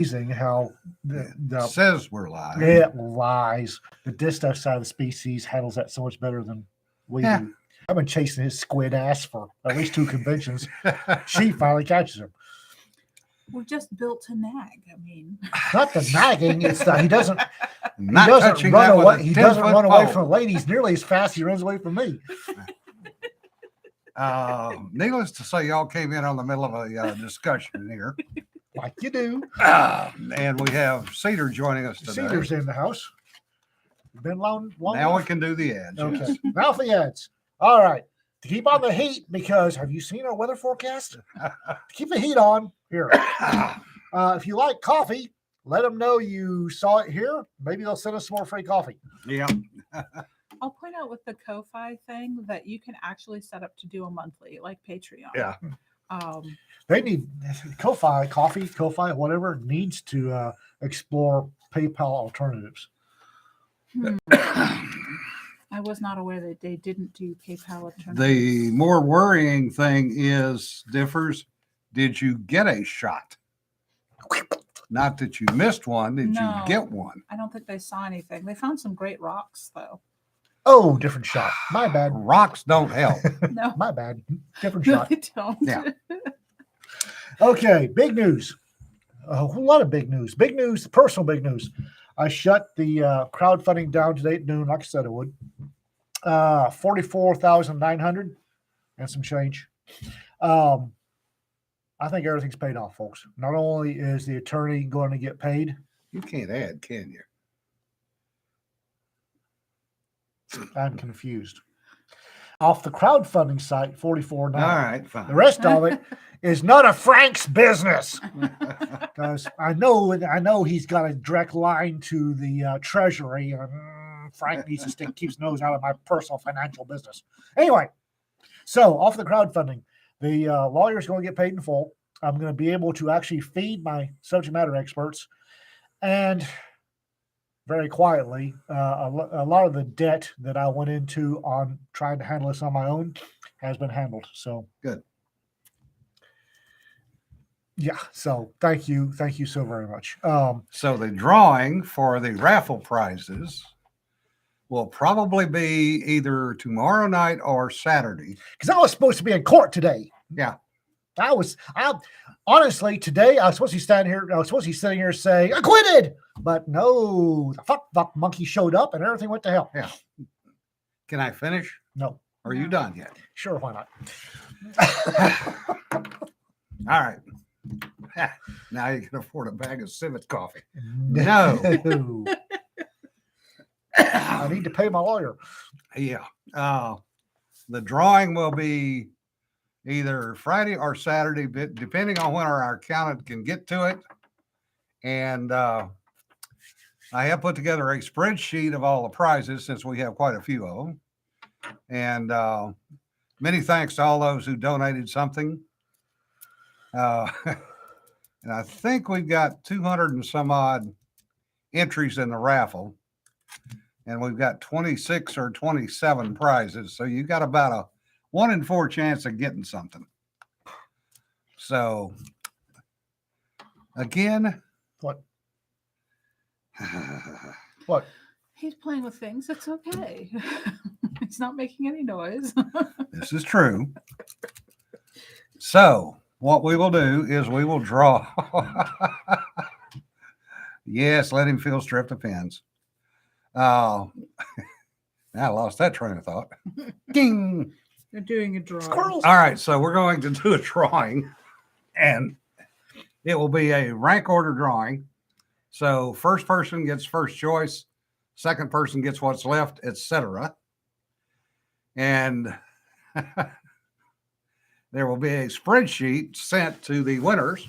amazing how the says we're live. it lies. The disto side of the species handles that so much better than we Yeah. do. I've been chasing his squid ass for at least 2 conventions. She finally catches him. We're just built to nag. I mean, Not the nagging; it's that he doesn't Not touching run that with away. a He doesn't 10-foot run away pole. from ladies nearly as fast as he runs away from me. Needless to say, y'all came in on the middle of a discussion here. Like you do. And we have Cedar joining us today. Cedar's in the house. Been long Now enough. we can do the ads. Okay. Yes. Now for the ads. All right. To keep on the heat, because have you seen our weather forecast? To keep the heat on, here. If you like coffee, let them know you saw it here. Maybe they'll send us some more free coffee. Yeah. I'll point out with the Ko-Fi thing that you can actually set up to do a monthly, like Patreon. Yeah. They need Ko-Fi, coffee, Ko-Fi, whatever, needs to explore PayPal alternatives. I was not aware that they didn't do PayPal alternatives. The more worrying thing differs. Did you get a shot? Not that you missed one. Did No. you get one? I don't think they saw anything. They found some great rocks, though. Oh, different shot. My bad. Rocks don't help. No, My bad. Different no, shot. they don't. Yeah. Okay, big news. A whole lot of big news. Big news, personal big news. I shut the crowdfunding down today at noon, like I said I would. 44,900 and some change. I think everything's paid off, folks. Not only is the attorney going to get paid, You can't add, can you? I'm confused. Off the crowdfunding site, 44.9. All right, The fine. rest of it is none of Frank's business. Because I know he's got a direct line to the treasury, and Frank needs to keep his nose out of my personal financial business. Anyway, so off the crowdfunding, the lawyer is going to get paid in full. I'm going to be able to actually feed my subject matter experts, and very quietly, a lot of the debt that I went into on trying to handle this on my own has been handled. So Good. Yeah. So thank you so very much. So the drawing for the raffle prizes will probably be either tomorrow night or Saturday. Because I was supposed to be in court today. Yeah. Honestly, today I was supposed to be standing here. I was supposed to be sitting here saying acquitted, but no, the fuck monkey showed up and everything went to hell. Yeah. Can I finish? No. Are you done yet? Sure, why not? All right. Now you can afford a bag of civet coffee. No. I need to pay my lawyer. Yeah. The drawing will be either Friday or Saturday, depending on when our accountant can get to it. And I have put together a spreadsheet of all the prizes since we have quite a few of them. And many thanks to all those who donated something. And I think we've got 200 and some odd entries in the raffle. And we've got 26 or 27 prizes. So you got about a 1 in 4 chance of getting something. So again, What? What? He's playing with things. It's okay. He's not making any noise. this is true. So what we will do is we will draw. Yes, let him feel stripped of pins. Now I lost that train of thought. Ding. They're doing a draw. Squirrels. All right, so we're going to do a drawing, and it will be a rank order drawing. So first person gets first choice, second person gets what's left, etc. And there will be a spreadsheet sent to the winners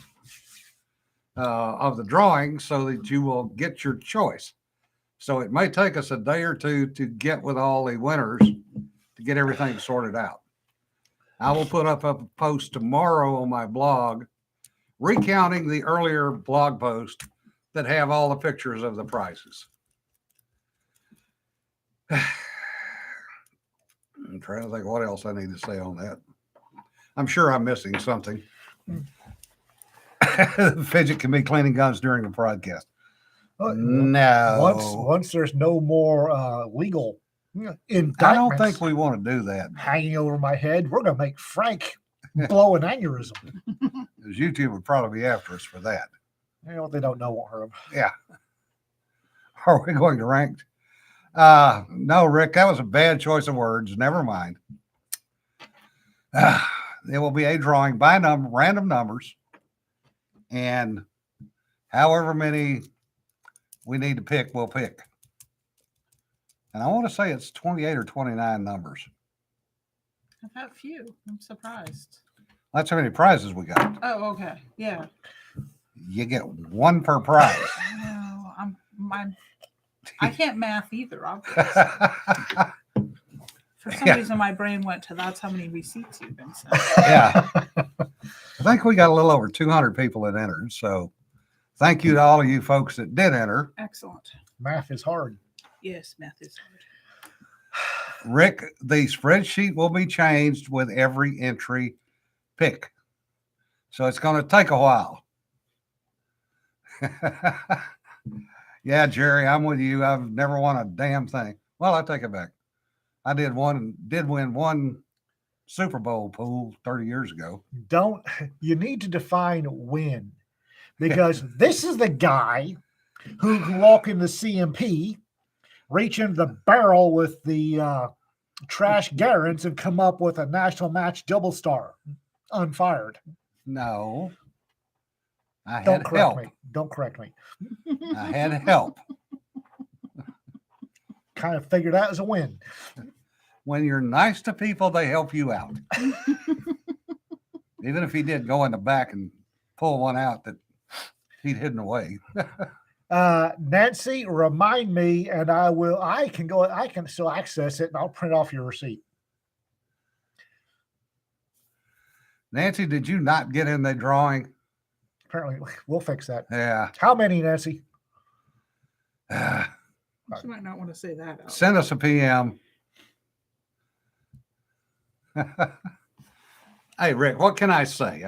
of the drawing so that you will get your choice. So it may take us a day or two to get with all the winners to get everything sorted out. I will put up a post tomorrow on my blog recounting the earlier blog post that have all the pictures of the prizes. I'm trying to think what else I need to say on that. I'm sure I'm missing something. Fidget can be cleaning guns during the broadcast. Uh, No. Once there's no more legal indictments I don't think we want to do that. hanging over my head, we're going to make Frank blow an aneurysm. Because YouTube would probably be after us for that. What they don't know won't hurt them. Yeah. Are we going to rank? No, Rick, that was a bad choice of words. Never mind. There will be a drawing by random numbers, and however many we need to pick, we'll pick. And I want to say it's 28 or 29 numbers. I've had few. I'm surprised. That's how many prizes we got. Oh, okay. Yeah. You get one per prize. No, I can't math either, obviously. For some reason, my brain went to that's how many receipts you've been sent. Yeah. I think we got a little over 200 people that entered. So thank you to all of you folks that did enter. Excellent. Math is hard. Yes, math is hard. Rick, the spreadsheet will be changed with every entry pick. So it's going to take a while. Yeah, Jerry, I'm with you. I've never won a damn thing. Well, I take it back. I did win one Super Bowl pool 30 years ago. You need to define win, because this is the guy who can walk in the CMP, reach into the barrel with the trash Garants and come up with a national match double star unfired. No. I Don't had correct help. me. Don't correct me. I had help. Kind of figured out as a win. When you're nice to people, they help you out. Even if he did go in the back and pull one out that he'd hidden away. Nancy, remind me, and I can still access it, and I'll print off your receipt. Nancy, did you not get in the drawing? Apparently, we'll fix that. Yeah. How many, Nancy? She might not want to say that out. Send us a PM. Hey, Rick, what can I say?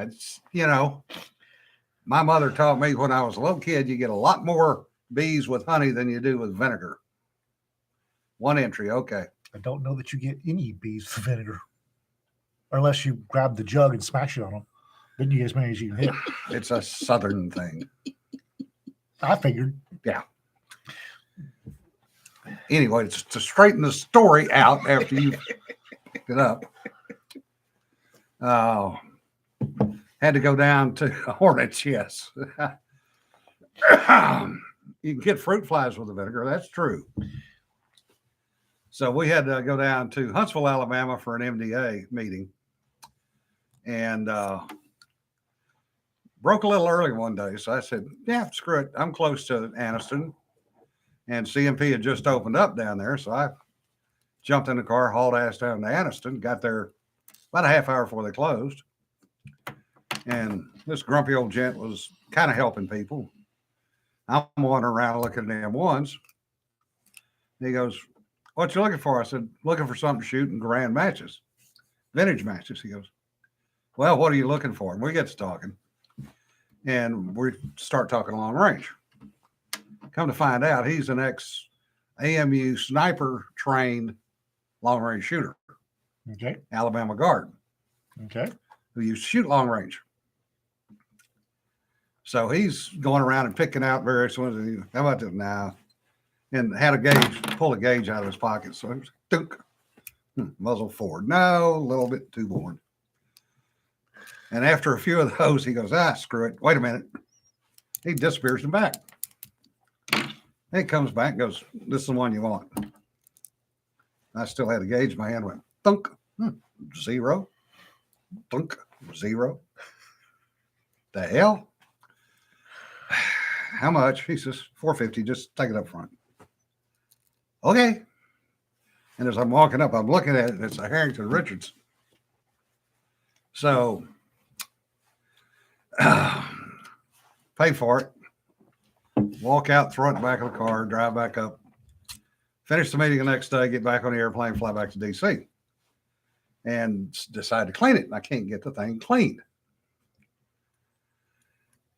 My mother taught me when I was a little kid, you get a lot more bees with honey than you do with vinegar. One entry, okay. I don't know that you get any bees with vinegar, unless you grab the jug and smash it on them. Then you get as many as you can hit. It's a Southern thing. I figured. Yeah. Anyway, to straighten the story out after you picked it up, had to go down to Hornets, yes. You can get fruit flies with the vinegar, that's true. So we had to go down to Huntsville, Alabama for an MDA meeting. And broke a little early one day. So I said, yeah, screw it. I'm close to Anniston. And CMP had just opened up down there. So I jumped in the car, hauled ass down to Anniston, got there about a half hour before they closed. And this grumpy old gent was kind of helping people. I'm wandering around looking at M1s. He goes, what you looking for? I said, looking for something to shoot in grand matches, vintage matches. He goes, well, what are you looking for? And we get to talking. And we start talking long range. Come to find out, he's an ex-AMU sniper trained long range shooter. Okay. Alabama Guard. Okay. Who used to shoot long range. So he's going around and picking out various ones. How about this now? And had a gauge, pull a gauge out of his pocket. So it was dunk, muzzle forward. No, a little bit too bored. And after a few of those, he goes, screw it. Wait a minute. He disappears in the back. He comes back and goes, this is the one you want. I still had a gauge in my hand, went thunk, 0, thunk, 0. The hell? How much? He says, $450, just take it up front. Okay. And as I'm walking up, I'm looking at it, and it's a Harrington Richards. So, pay for it. Walk out, throw it in the back of the car, drive back up. Finish the meeting the next day, get back on the airplane, fly back to D.C. And decide to clean it. And I can't get the thing cleaned.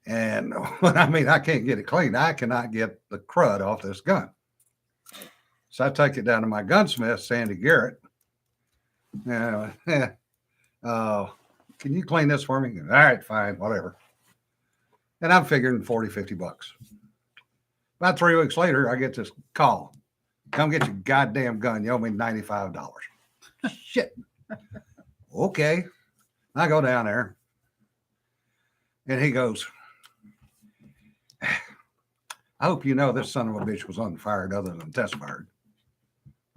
And I mean, I can't get it cleaned. I cannot get the crud off this gun. So I take it down to my gunsmith, Sandy Garrett. Can you clean this for me? All right, fine, whatever. And I'm figuring 40, 50 bucks. About 3 weeks later, I get this call. Come get your goddamn gun. You owe me $95. Shit. Okay. I go down there. And he goes, I hope you know this son of a bitch was unfired other than test fired.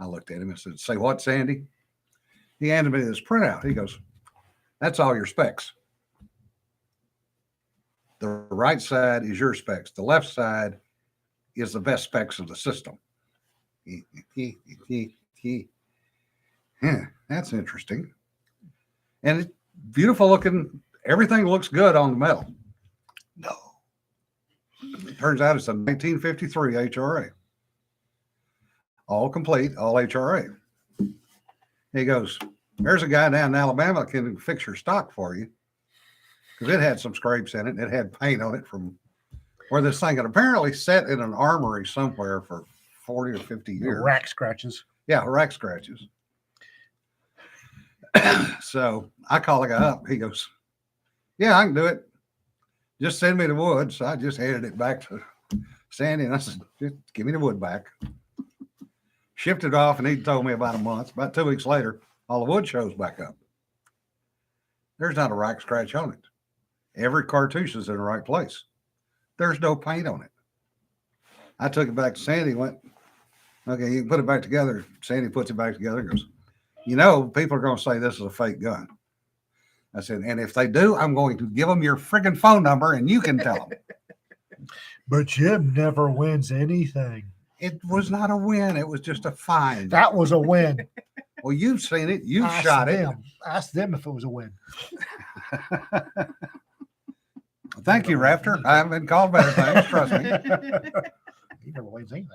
I looked at him and said, say what, Sandy? He handed me this printout. He goes, that's all your specs. The right side is your specs. The left side is the best specs of the system. That's interesting. And it's beautiful looking. Everything looks good on the metal. No. It turns out it's a 1953 HRA. All complete, all HRA. He goes, there's a guy down in Alabama that can fix your stock for you. Because it had some scrapes in it. And it had paint on it from where this thing had apparently sat in an armory somewhere for 40 or 50 years. Rack scratches. Yeah, rack scratches. So I call the guy up. He goes, yeah, I can do it. Just send me the wood. So I just handed it back to Sandy and I said, just give me the wood back. Shipped it off and he told me about a month. About 2 weeks later, all the wood shows back up. There's not a rack scratch on it. Every cartouche is in the right place. There's no paint on it. I took it back to Sandy, went, okay, you can put it back together. Sandy puts it back together and goes, you know, people are going to say this is a fake gun. I said, and if they do, I'm going to give them your friggin' phone number and you can tell them. But Jim never wins anything. It was not a win. It was just a find. That was a win. Well, you've seen it. You've Ask shot them. Ask them if it was a win. it. Thank you, Raptor. I haven't been called better things. Trust me. He never wins anything.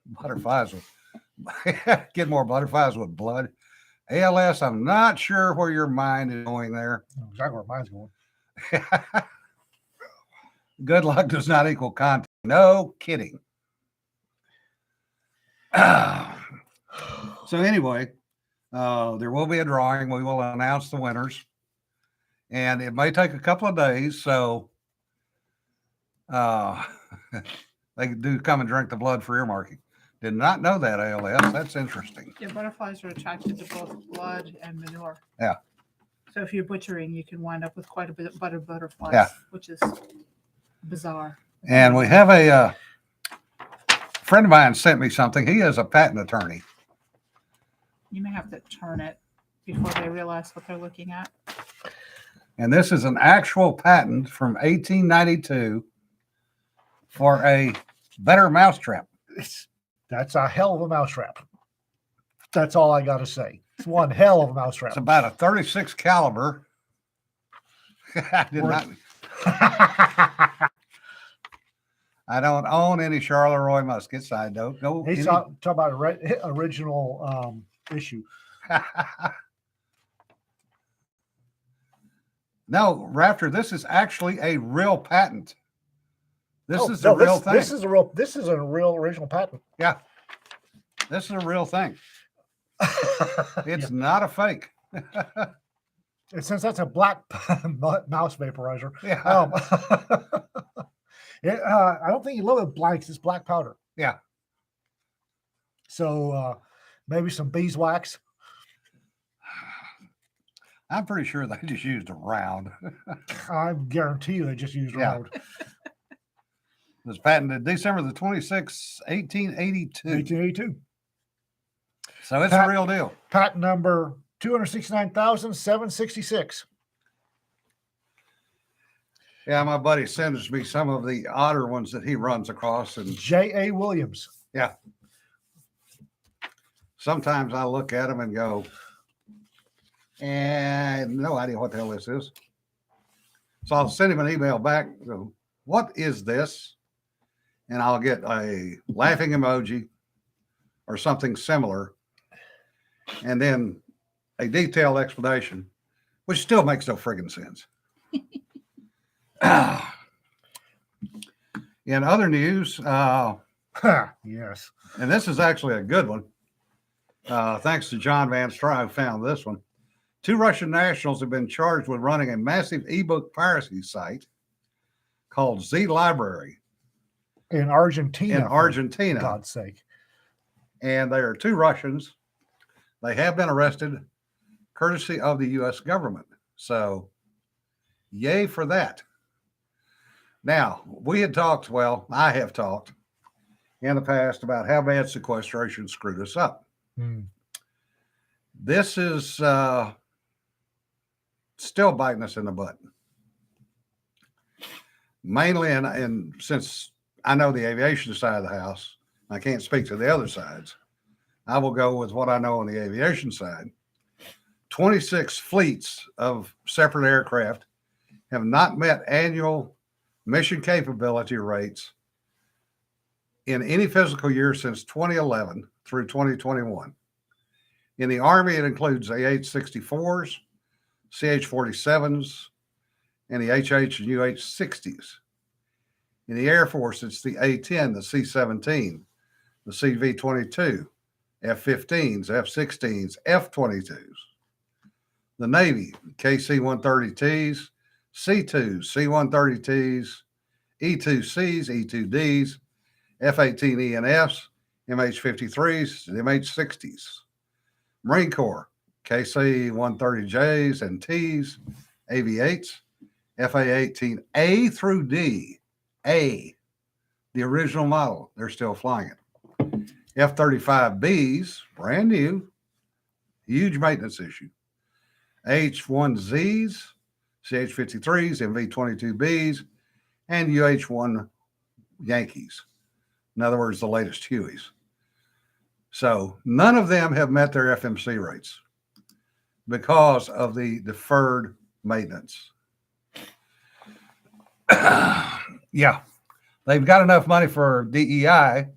Butterflies with get more butterflies with blood. ALS, I'm not sure where your mind is going there. Exactly where mine's going. Good luck does not equal content. No kidding. So anyway, there will be a drawing. We will announce the winners. And it may take a couple of days. So they do come and drink the blood for earmarking. Did not know that, ALS. That's interesting. Yeah, butterflies are attracted to both blood and manure. Yeah. So if you're butchering, you can wind up with quite a bit of butterflies, Yeah. which is bizarre. And we have a friend of mine sent me something. He is a patent attorney. You may have to turn it before they realize what they're looking at. And this is an actual patent from 1892 for a better mousetrap. That's a hell of a mousetrap. That's all I got to say. It's one hell of a mousetrap. It's about a 36 caliber. I did not. I don't own any Charleroi muskets. I don't know. He's talking about original issue. No, Raptor, this is actually a real patent. This is a real thing. This is a real original patent. Yeah. This is a real thing. It's not a fake. And since that's a black mouse vaporizer, Yeah. I don't think you love it blanks. It's black powder. Yeah. So maybe some beeswax. I'm pretty sure they just used a round. I guarantee you they just used round. It was patented December the 26th, 1882. 1882. So it's a real deal. Patent number 269,766. Yeah, my buddy sends me some of the odder ones that he runs across. And J.A. Williams. yeah. Sometimes I look at them and go, and no idea what the hell this is. So I'll send him an email back. Go, what is this? And I'll get a laughing emoji or something similar. And then a detailed explanation, which still makes no friggin' sense. In other news, Yes. and this is actually a good one. Thanks to John Van Stry, who found this one. 2 Russian nationals have been charged with running a massive ebook piracy site called Z Library In Argentina. in Argentina. For God's sake. And they are 2 Russians. They have been arrested courtesy of the U.S. government. So, yay for that. Now, we had talked, well, I have talked in the past about how bad sequestration screwed us up. This is still biting us in the butt. Mainly, and since I know the aviation side of the house, I can't speak to the other sides. I will go with what I know on the aviation side. 26 fleets of separate aircraft have not met annual mission capability rates in any physical year since 2011 through 2021. In the Army, it includes the AH-64s, CH-47s, and the HH and UH-60s. In the Air Force, it's the A-10, the C-17, the CV-22, F-15s, F-16s, F-22s. The Navy, KC-130Ts, C-2s, C-130Ts, E-2Cs, E-2Ds, F-18ENFs, MH-53s, and MH-60s. Marine Corps, KC-130Js and Ts, AV-8s, FA-18A through D, A, the original model, they're still flying it. F-35Bs, brand new, huge maintenance issue. H-1Zs, CH-53s, MV-22Bs, and UH-1 Yankees. In other words, the latest Hueys. So none of them have met their FMC rates because of the deferred maintenance. Yeah, they've got enough money for DEI,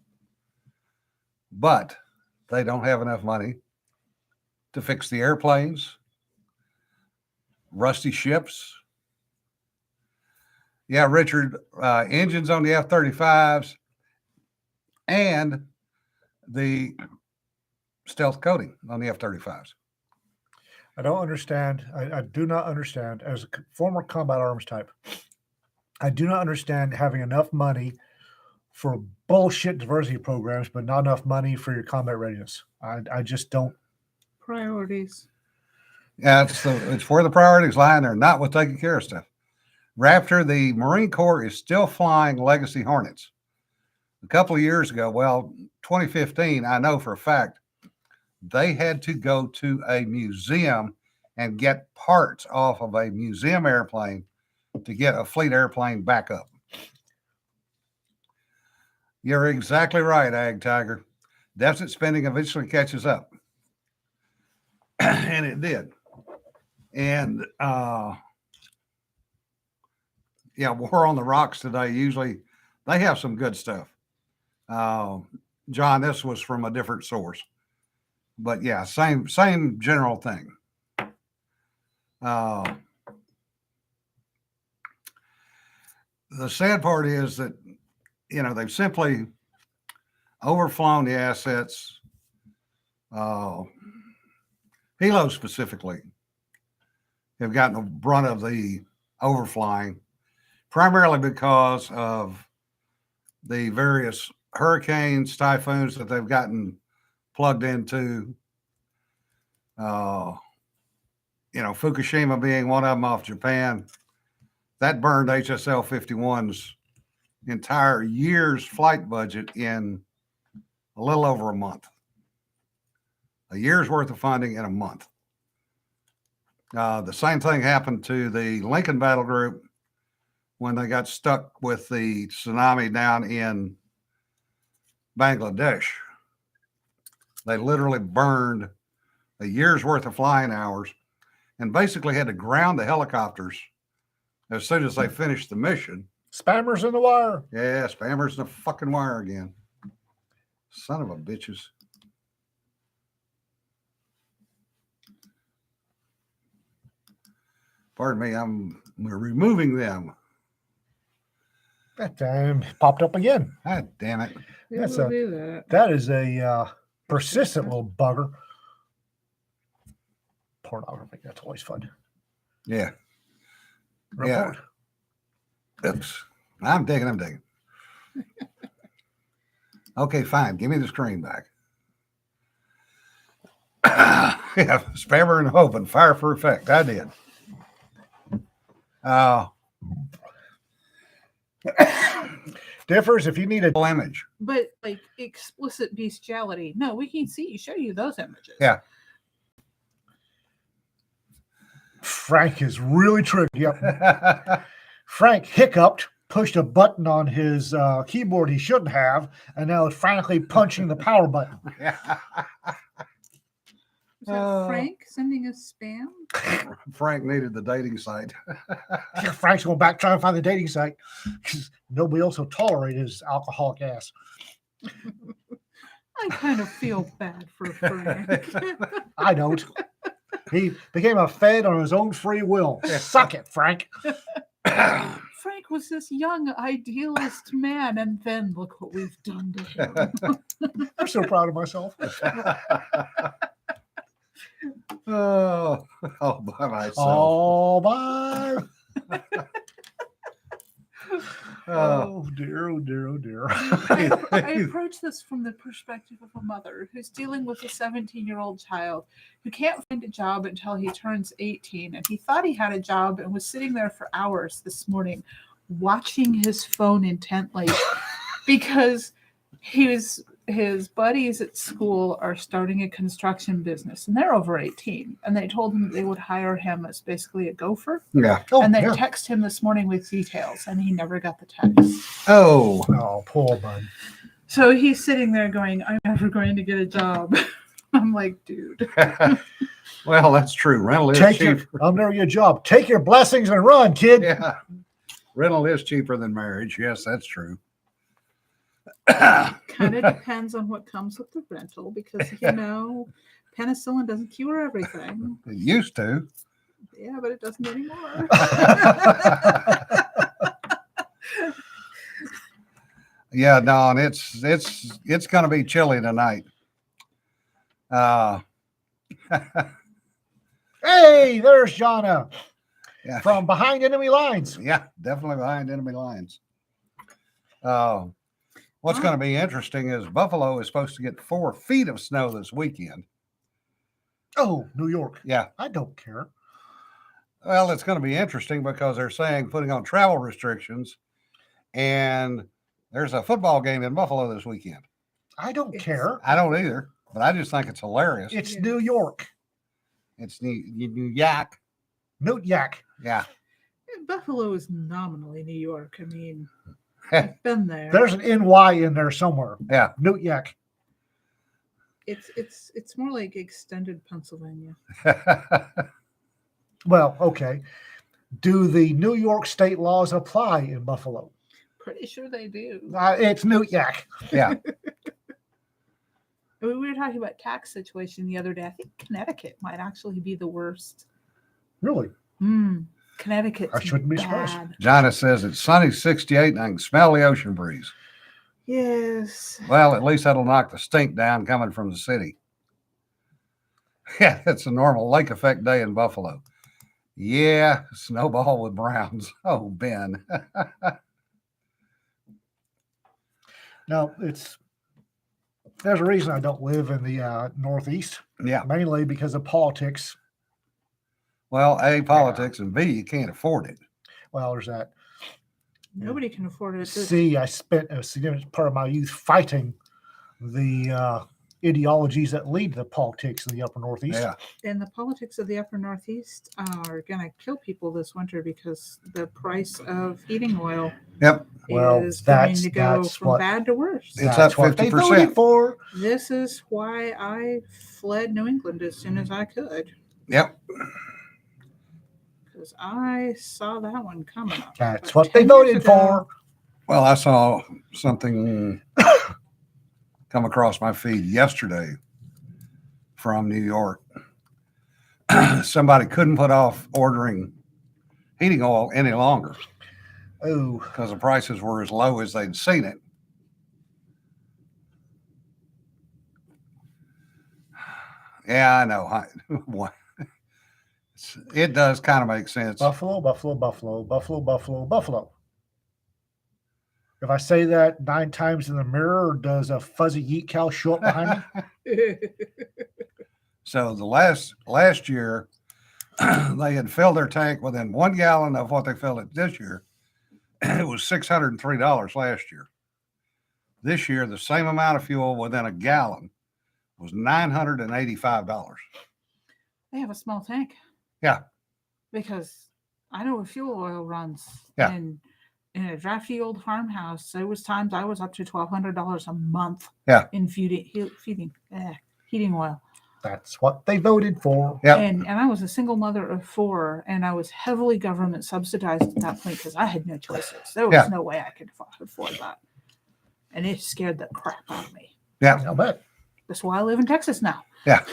but they don't have enough money to fix the airplanes, rusty ships. Yeah, Richard, engines on the F-35s and the stealth coating on the F-35s. I don't understand. I do not understand, as a former combat arms type, I do not understand having enough money for bullshit diversity programs, but not enough money for your combat readiness. I just don't. Priorities. Yeah, it's where the priorities lie, and they're not with taking care of stuff. Raptor, the Marine Corps is still flying Legacy Hornets. A couple of years ago, 2015, I know for a fact, they had to go to a museum and get parts off of a museum airplane to get a fleet airplane back up. You're exactly right, Ag Tiger. Deficit spending eventually catches up. And it did. And War on the Rocks today, usually they have some good stuff. John, this was from a different source. But yeah, same general thing. The sad part is that, they've simply overflown the assets. Helo specifically have gotten the brunt of the overflying, primarily because of the various hurricanes, typhoons that they've gotten plugged into. Fukushima being one of them off Japan. That burned HSL 51's entire year's flight budget in a little over a month. A year's worth of funding in a month. The same thing happened to the Lincoln Battle Group when they got stuck with the tsunami down in Bangladesh. They literally burned a year's worth of flying hours and basically had to ground the helicopters as soon as they finished the mission. Spammers in the wire. Yeah, spammers in the fucking wire again. Son of a bitches. Pardon me, I'm We're removing them. That time popped up again. God damn it. It That's will a- do that. That is a persistent little bugger. Pornography. That's always fun. Yeah. Report. Oops. I'm digging. Okay, fine. Give me the screen back. Yeah, spammer and hope and fire for effect. I did. Differs if you need a Image. But like explicit bestiality, no, we can show you those images. Yeah. Frank is really tricky. Yep. Frank hiccuped, pushed a button on his keyboard he shouldn't have, and now is frantically punching the power button. Is that Frank sending us spam? Frank needed the dating site. Frank's going back trying to find the dating site because nobody else will tolerate his alcoholic ass. I kind of feel bad for Frank. I don't. He became a fed on his own free will. Suck it, Frank. Frank was this young idealist man, and then look what we've done to him. I'm so proud of myself. All by myself. All by. Oh, Oh dear, oh dear, oh dear. I approach this from the perspective of a mother who's dealing with a 17-year-old child who can't find a job until he turns 18. And he thought he had a job and was sitting there for hours this morning watching his phone intently because his buddies at school are starting a construction business and they're over 18. And they told him they would hire him as basically a gopher. yeah. Oh, And they yeah. text him this morning with details, and he never got the text. Oh. Oh, poor bud. So he's sitting there going, I'm never going to get a job. I'm like, dude. Well, that's true. Rental is Take cheap. I'll never get a job. Take your blessings and run, kid. Yeah. Rental is cheaper than marriage. Yes, that's true. Kind of depends on what comes with the rental because, penicillin doesn't cure everything. It used to. Yeah, but it doesn't anymore. Yeah, Don, it's going to be chilly tonight. Hey, there's Jonna Yeah. from behind enemy lines. Yeah, definitely behind enemy lines. What's going to be interesting is Buffalo is supposed to get 4 feet of snow this weekend. Oh, New York. Yeah. I don't care. Well, it's going to be interesting because they're saying putting on travel restrictions, and there's a football game in Buffalo this weekend. I don't It's- care. I don't either, but I just think it's hilarious. It's Yeah. New York. It's New Yak. Newt Yak. Yeah. Buffalo is nominally New York. I mean, I've been there. There's an NY in there somewhere. Yeah. Newt Yak. It's more like extended Pennsylvania. Well, okay. Do the New York state laws apply in Buffalo? Pretty sure they do. It's Newt Yak. Yeah. We were talking about tax situation the other day. I think Connecticut might actually be the worst. Really? Connecticut. I shouldn't be surprised. Jonna says it's sunny 68 and I can smell the ocean breeze. Yes. Well, at least that'll knock the stink down coming from the city. Yeah, it's a normal lake effect day in Buffalo. Yeah, snowball with Browns. Oh, Ben. No, there's a reason I don't live in the Northeast, Yeah. mainly because of politics. Well, A, politics, and B, you can't afford it. Well, there's that. Nobody can afford it. C, I spent a significant part of my youth fighting the ideologies that lead to the politics in the upper Northeast. Yeah. And the politics of the upper Northeast are going to kill people this winter because the price of heating oil Yep. Well, is going that's- to go that's from what- bad to worse. It's That's up what they 50%. voted for. This is why I fled New England as soon as I could Yep. because I saw that one coming up. That's But what they 10 years voted ago- for. Well, I saw something come across my feed yesterday from New York. Somebody couldn't put off ordering heating oil any longer Oh, because the prices were as low as they'd seen it. Yeah, I know. It does kind of make sense. Buffalo, Buffalo, Buffalo, Buffalo, Buffalo, Buffalo. If I say that 9 times in the mirror, does a fuzzy yeet cow show up behind me? So the last year, they had filled their tank within 1 gallon of what they filled it this year. It was $603 last year. This year, the same amount of fuel within a gallon was $985. They have a small tank. Yeah. Because I know where fuel oil runs. Yeah. And in a drafty old farmhouse, there was times I was up to $1,200 a month. Yeah. In heating oil. That's what they voted for. Yeah. And I was a single mother of 4, and I was heavily government subsidized at that point because I had no choices. There was no way I could afford that. And it scared the crap out of me. Yeah. I'll bet. That's why I live in Texas now. Yeah.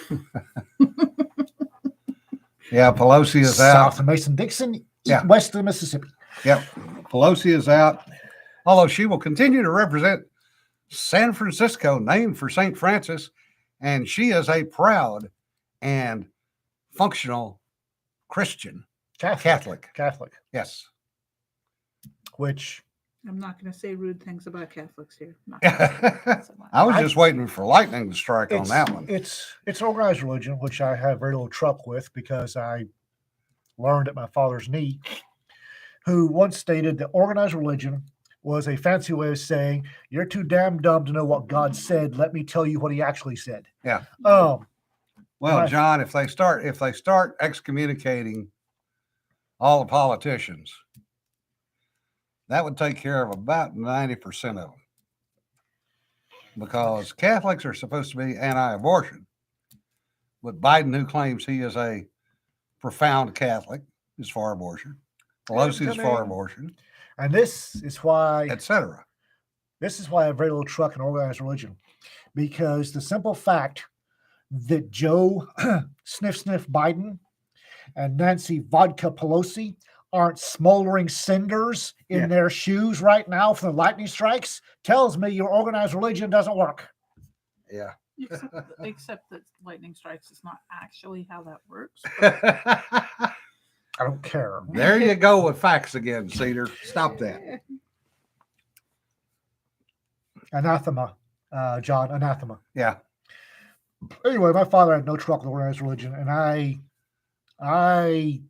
Yeah, Pelosi is out. South of Mason-Dixon, Yeah. west of the Mississippi. Yep. Pelosi is out, although she will continue to represent San Francisco, named for St. Francis, and she is a proud and functional Christian. Catholic. Yes. Which I'm not going to say rude things about Catholics here. I was just waiting for lightning to strike on that one. It's organized religion, which I have very little trouble with because I learned at my father's knee, who once stated that organized religion was a fancy way of saying, you're too damn dumb to know what God said. Let me tell you what he actually said. Yeah. Well, John, if they start excommunicating all the politicians, that would take care of about 90% of them. Because Catholics are supposed to be anti-abortion. But Biden, who claims he is a profound Catholic, is for abortion. Pelosi is for abortion. And this is why, etc. This is why I have very little truck in organized religion. Because the simple fact that Joe Sniff Biden and Nancy Vodka Pelosi aren't smoldering cinders in their shoes right now from the lightning strikes tells me your organized religion doesn't work. Yeah. Except that lightning strikes is not actually how that works. I don't care. There you go with facts again, Cedar. Stop that. Anathema, John, anathema. Yeah. Anyway, my father had no truck with organized religion, and I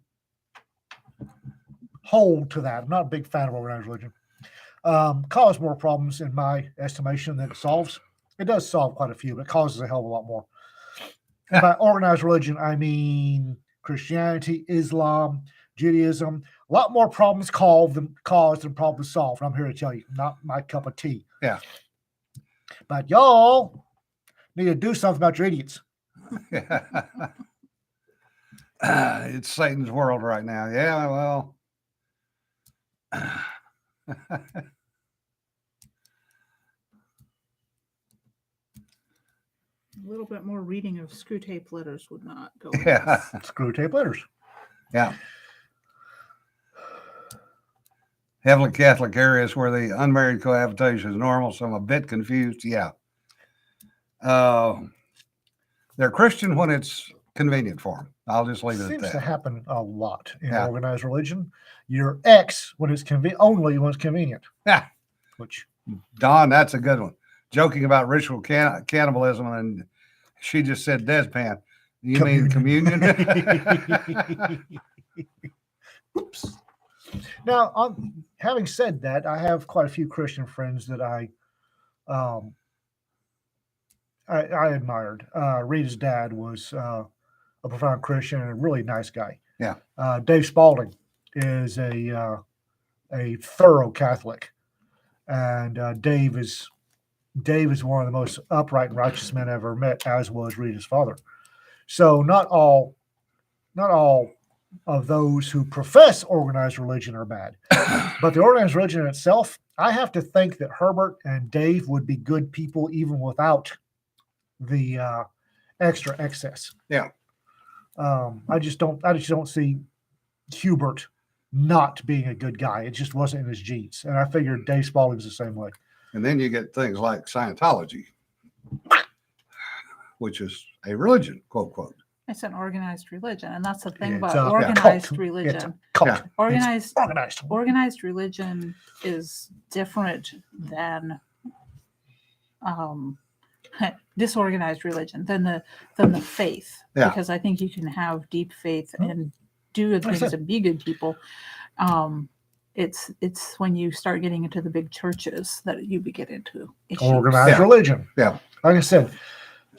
hold to that. I'm not a big fan of organized religion. Causes more problems in my estimation than it solves. It does solve quite a few, but it causes a hell of a lot more. And by organized religion, I mean Christianity, Islam, Judaism. A lot more problems caused than problems solved. I'm here to tell you, not my cup of tea. Yeah. But y'all need to do something about your idiots. It's Satan's world right now. Yeah, well. A little bit more reading of screw tape letters would not go. Yeah. Screw tape letters. Yeah. Heavily Catholic areas where the unmarried cohabitation is normal, so I'm a bit confused. Yeah. They're Christian when it's convenient for them. I'll just leave it at Seems that. to happen a lot in Yeah. organized religion. You're X when it's only when it's convenient. Yeah. Which Don, that's a good one. Joking about ritual cannibalism, and she just said deadpan. You mean communion? Oops. Now, having said that, I have quite a few Christian friends that I admired. Rita's dad was a profound Christian and a really nice guy. Yeah. Dave Spalding is a thorough Catholic, and Dave is one of the most upright and righteous men I ever met, as was Rita's father. So not all of those who profess organized religion are bad, but the organized religion in itself, I have to think that Herbert and Dave would be good people even without the extra excess. Yeah. I just don't see Hubert not being a good guy. It just wasn't in his genes. And I figured Dave Spalding was the same way. And then you get things like Scientology, which is a religion, quote, quote. It's an organized religion, and that's the thing It's about a organized cult. religion. It's a cult. Yeah. Organized Organized. organized religion is different than disorganized religion than the faith. Yeah. Because I think you can have deep faith and do good Like I things said. and be good people. It's when you start getting into the big churches that you get into issues. Organized Yeah. religion. Yeah. Like I said,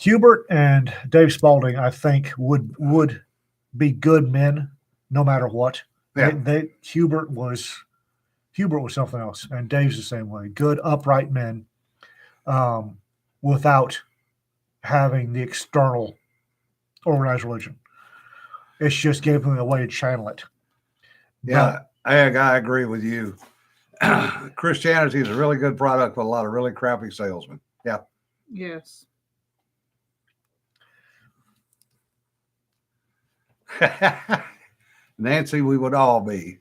Hubert and Dave Spalding, I think, would be good men no matter what. Yeah. Hubert was something else, and Dave's the same way. Good, upright men, without having the external organized religion. It's just giving them a way to channel it. Yeah, I agree with you. Christianity is a really good product with a lot of really crappy salesmen. Yeah. Yes. Nancy, we would all be.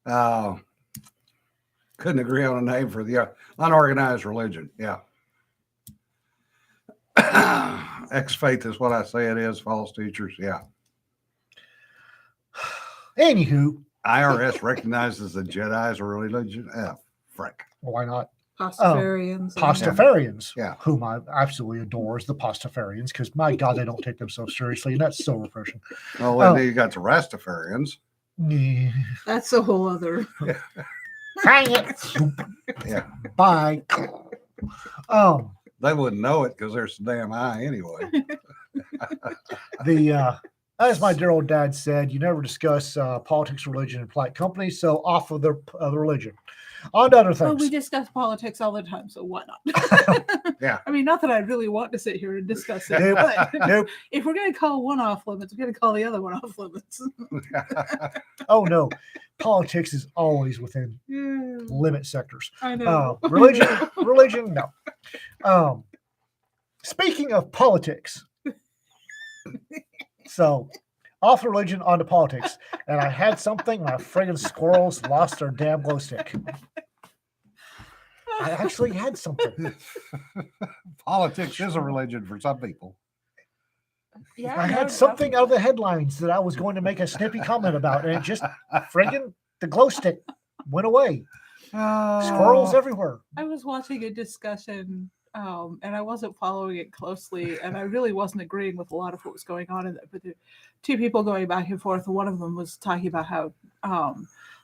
Couldn't agree on a name for the unorganized religion. Yeah. Ex-faith is what I say it is. False teachers. Yeah. Anywho, IRS recognizes the Jedi as a religion. Frick. why not? Pastafarians. Pastafarians, Yeah. whom I absolutely adore, is the Pastafarians, because my God, they don't take themselves seriously, and that's so refreshing. Well, and then you got the Rastafarians. Yeah. That's a whole other. Hang it. Yeah. Bye. They wouldn't know it because they're so damn high anyway. As my dear old dad said, you never discuss politics, religion, and polite company, so off of the religion. On to other Well, things. we discuss politics all the time, so why not? Yeah. I mean, not that I really want to sit here and discuss it, Nope. but Nope. if we're going to call one off limits, we're going to call the other one off limits. Oh no, politics is always within Yeah, limit sectors. I know. Religion, no. Speaking of politics, so off religion onto politics, and I had something. My friggin' squirrels lost their damn glow stick. I actually had something. Politics is a religion for some people. Yeah, I no, had something out of the headlines that I was going to make a snippy comment about, and it just friggin' the glow stick went away. Squirrels everywhere. I was watching a discussion, and I wasn't following it closely, and I really wasn't agreeing with a lot of what was going on in it. But the two people going back and forth, and one of them was talking about how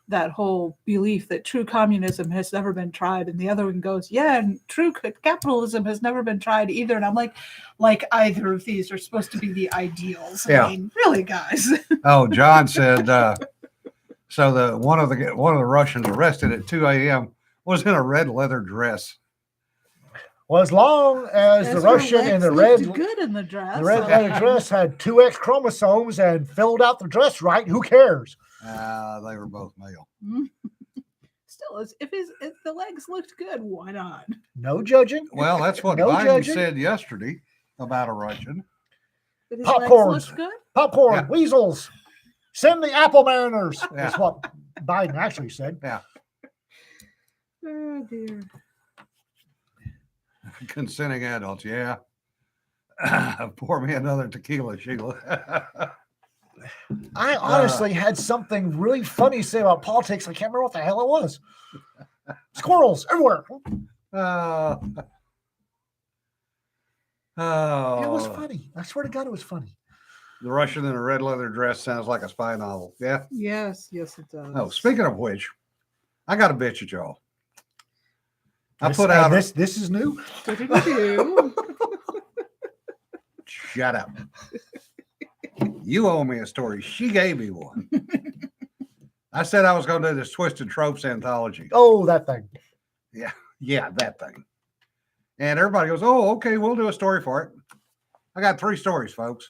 that whole belief that true communism has never been tried, and the other one goes, "Yeah, and true capitalism has never been tried either." And I'm like either of these are supposed to be the ideals. Yeah. I mean, really, guys. Oh, John said. So the one of the Russians arrested at 2 a.m. was in a red leather dress. Well, as long as the Her Russian in legs the looked red good in the dress. the red leather dress had 2 X chromosomes and filled out the dress right, who cares? They were both male. Still, if the legs looked good, why not? No judging. Well, that's what No Biden judging. said yesterday about a Russian. If his Popcorns. legs looked good. Popcorn, Yeah. weasels, send the Apple Mariners. Yeah. That's what Biden actually said. Yeah. Oh dear. Consenting adults. Yeah. Pour me another tequila, Sheila. I honestly had something really funny to say about politics. I can't remember what the hell it was. Squirrels everywhere. Oh. It was funny. I swear to God, it was funny. The Russian in a red leather dress sounds like a spy novel. Yeah. Yes, it does. Oh, speaking of which, I got a bitch at y'all. I This- put and out. this is new. Do-do-do-do. Shut up. You owe me a story. She gave me one. I said I was going to do this Twisted Tropes anthology. Oh, that thing. Yeah, that thing. And everybody goes, "Oh, okay, we'll do a story for it." I got 3 stories, folks.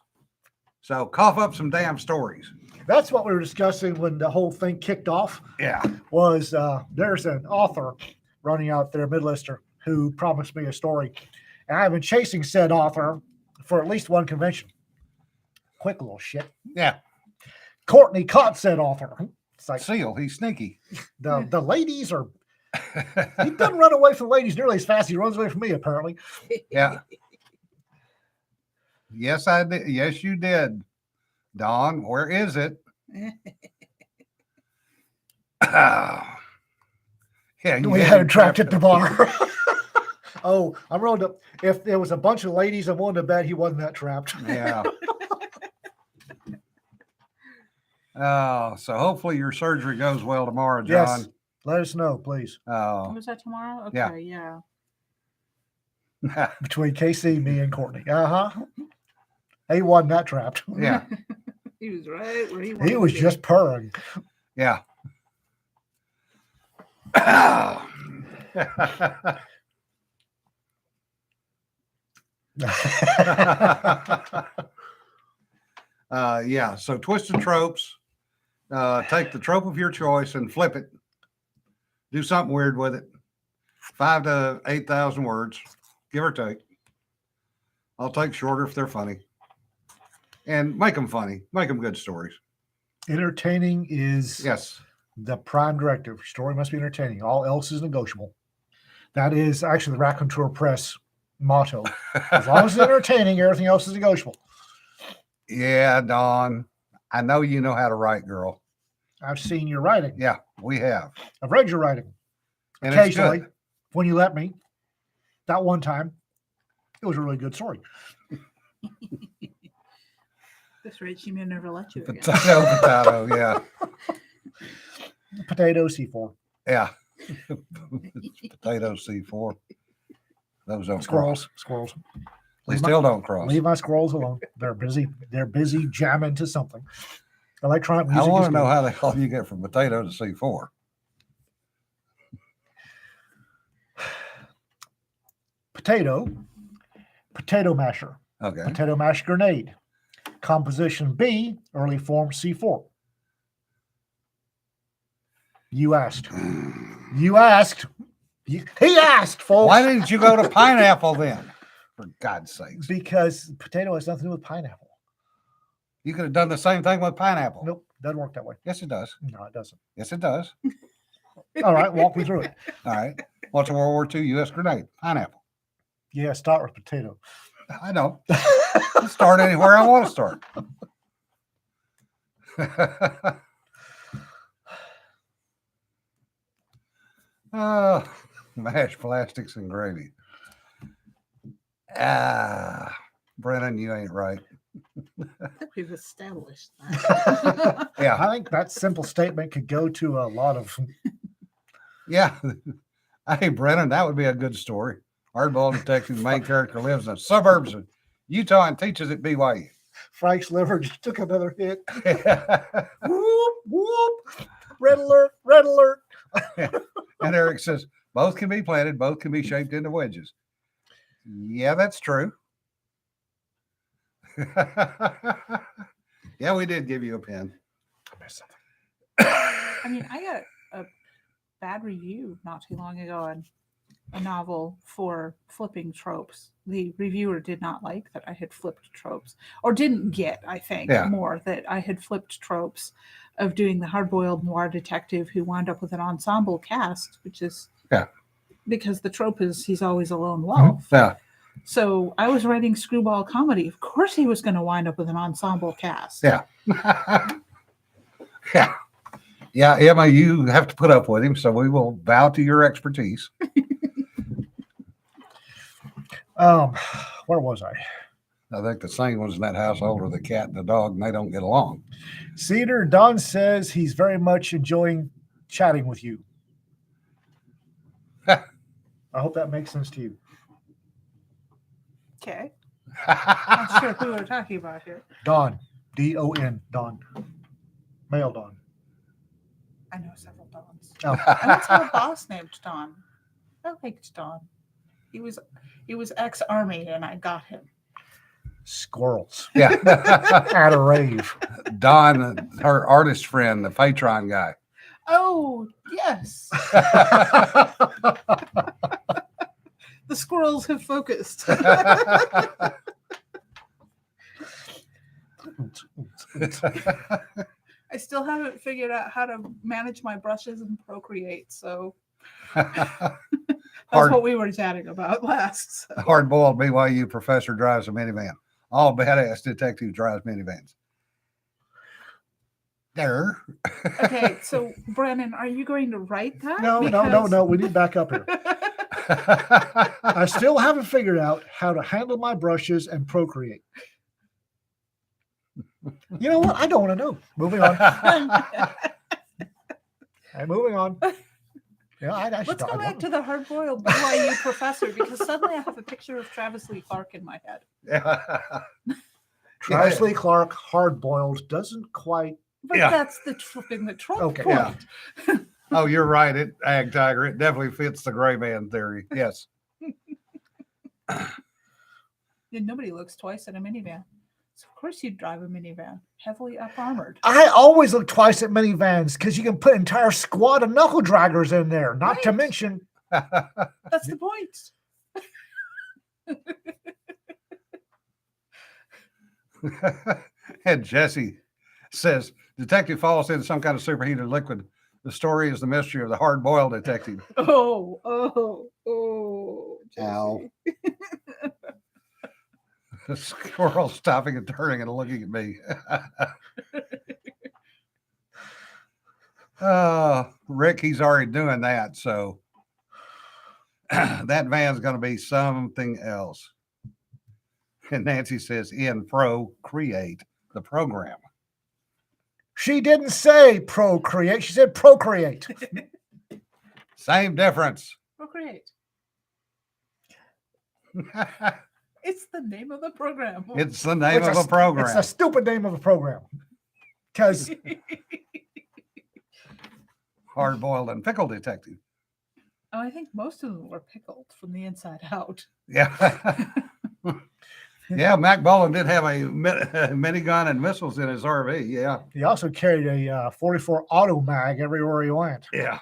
So cough up some damn stories. That's what we were discussing when the whole thing kicked off. Yeah. Was there's an author running out there, Midlister, who promised me a story, and I've been chasing said author for at least one convention. Quick little shit. Yeah. Courtney caught said author. It's like Seal, he's sneaky. the ladies are. He doesn't run away from the ladies nearly as fast as he runs away from me, apparently. Yeah. Yes, I did. Yes, you did. Dawn, where is it? Yeah, you We had had him him trapped at trapped the bar. Oh, I rolled up. If there was a bunch of ladies, I'm willing to bet he wasn't that trapped. Yeah. Oh, so hopefully your surgery goes well tomorrow, John. Yes. Let us know, please. Oh, Was that tomorrow? Yeah. Okay, yeah. Between KC, me, and Courtney. He wasn't that trapped. yeah, He was right where he wanted He was to be. just purring. yeah. Yeah. So twisted tropes. Take the trope of your choice and flip it. Do something weird with it. 5,000 to 8,000 words, give or take. I'll take shorter if they're funny. And make them funny. Make them good stories. Entertaining is Yes. the prime directive. Story must be entertaining. All else is negotiable. That is actually the Raconteur Press motto. As long as it's entertaining, everything else is negotiable. Yeah, Dawn. I know you know how to write, girl. I've seen your writing. Yeah, we have. I've read your writing. And it's Occasionally, good. when you let me. That one time, it was a really good story. This rate, she may never let you again. Potato, yeah. Potato C4. Yeah. Potato C4. Those don't Squirrels. cross. Squirrels. They still don't cross. Leave my squirrels alone. They're busy. They're busy jamming to something. Electronic I music. want is to know good. how the hell you get from potato to C4. Potato masher. Okay. Potato mashed grenade. Composition B, early form C4. You asked. You asked. He asked, folks. Why didn't you go to pineapple then? For God's sakes. Because potato has nothing to do with pineapple. You could have done the same thing with pineapple. Nope, doesn't work that way. Yes, it does. No, it doesn't. Yes, it does. All right, walk me through it. All right. What's a World War II U.S. grenade? Pineapple. Yeah, start with potato. I know. Start anywhere I want to start. Mashed plastics and gravy. Brennan, you ain't right. I think we've established that. Yeah, I think that simple statement could go to a lot of. yeah. Hey, Brennan, that would be a good story. Hardball detective, the main character lives in the suburbs of Utah and teaches at BYU. Frank's liver just took another hit. Whoop, whoop. Red alert, red alert. And Eric says, both can be planted, both can be shaped into wedges. Yeah, that's true. Yeah, we did give you a pen. I mean, I got a bad review not too long ago on a novel for flipping tropes. The reviewer did not like that I had flipped tropes, or didn't get, I think, Yeah. more that I had flipped tropes of doing the hard-boiled noir detective who wound up with an ensemble cast, which is because the trope is he's always a lone wolf. Yeah. So I was writing screwball comedy. Of course, he was going to wind up with an ensemble cast. Yeah. Yeah. Yeah, Emma, you have to put up with him, so we will bow to your expertise. Where was I? I think the same ones in that household are the cat and the dog, and they don't get along. Cedar, Don says he's very much enjoying chatting with you. I hope that makes sense to you. Okay. Not sure who we're talking about here. Don, D-O-N, Don. Male Don. I know several Dons. Oh. I once had a boss named Don. I liked Don. He was ex-army, and I got him. Squirrels. Yeah. At a rave. Don, her artist friend, the Patron guy. Oh yes, the squirrels have focused. haven't figured out how to manage my brushes and Procreate. So that's Hard- what we were chatting about last. So. Hard-boiled BYU professor drives a minivan. All badass detective drives minivans. There. Okay, so Brennan, are you going to write that? No. We need to back up here. I still haven't figured out how to handle my brushes and Procreate. You know what? I don't want to know. Moving on. Moving on. Yeah, I should Let's go back to the hard-boiled BYU professor because suddenly I have a picture of Travis Lee Clark in my head. Travis Lee Clark, hard-boiled, doesn't quite. But that's the thing that Trump point. Yeah. Oh, you're right. Ag Tiger. It definitely fits the gray man theory. Yes. And nobody looks twice at a minivan. So of course you'd drive a minivan, heavily up-armored. I always look twice at minivans because you can put an entire squad of knuckle draggers in there. Not to Right. mention, That's the point. And Jesse says, detective falls into some kind of superheated liquid. The story is the mystery of the hard-boiled detective. Oh, Jesse. Ow. The squirrel stopping and turning and looking at me. Rick, he's already doing that. So that van's going to be something else. And Nancy says, in Procreate, the program. she didn't say Procreate. She said Procreate. Same difference. Procreate. It's the name of the program. It's the name of It's a program. It's a stupid name of a program. Because Hard-boiled and pickle detective. Oh, I think most of them were pickled from the inside out. Yeah. Yeah, Mac Boland did have a minigun and missiles in his RV. Yeah. he also carried a 44 auto mag everywhere he went. Yeah.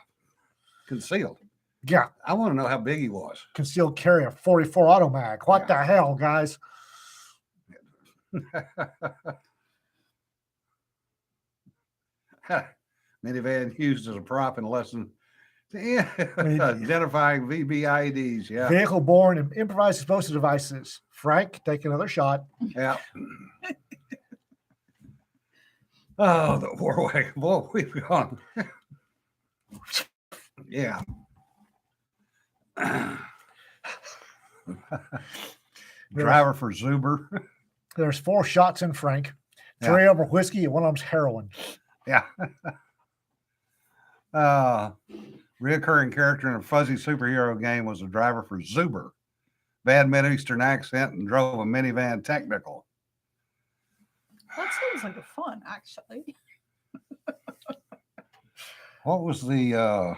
Concealed. Yeah, I want to know how big he was. concealed carry a 44 auto mag. What the hell, guys? Minivan used as a prop in lesson. Yeah. Identifying VBIEDs. Yeah. Vehicle-borne and improvised explosive devices. Frank, take another shot. Yeah. Oh, the war-wagon. Boy, we've gone. Yeah. Driver for Zuber. There's 4 shots in Frank. Yeah. 3 of them are whiskey and 1 of them's heroin. Yeah. Reoccurring character in a fuzzy superhero game was a driver for Zuber. Bad Mideastern accent and drove a minivan technical. That sounds like a fun, actually. What was the oh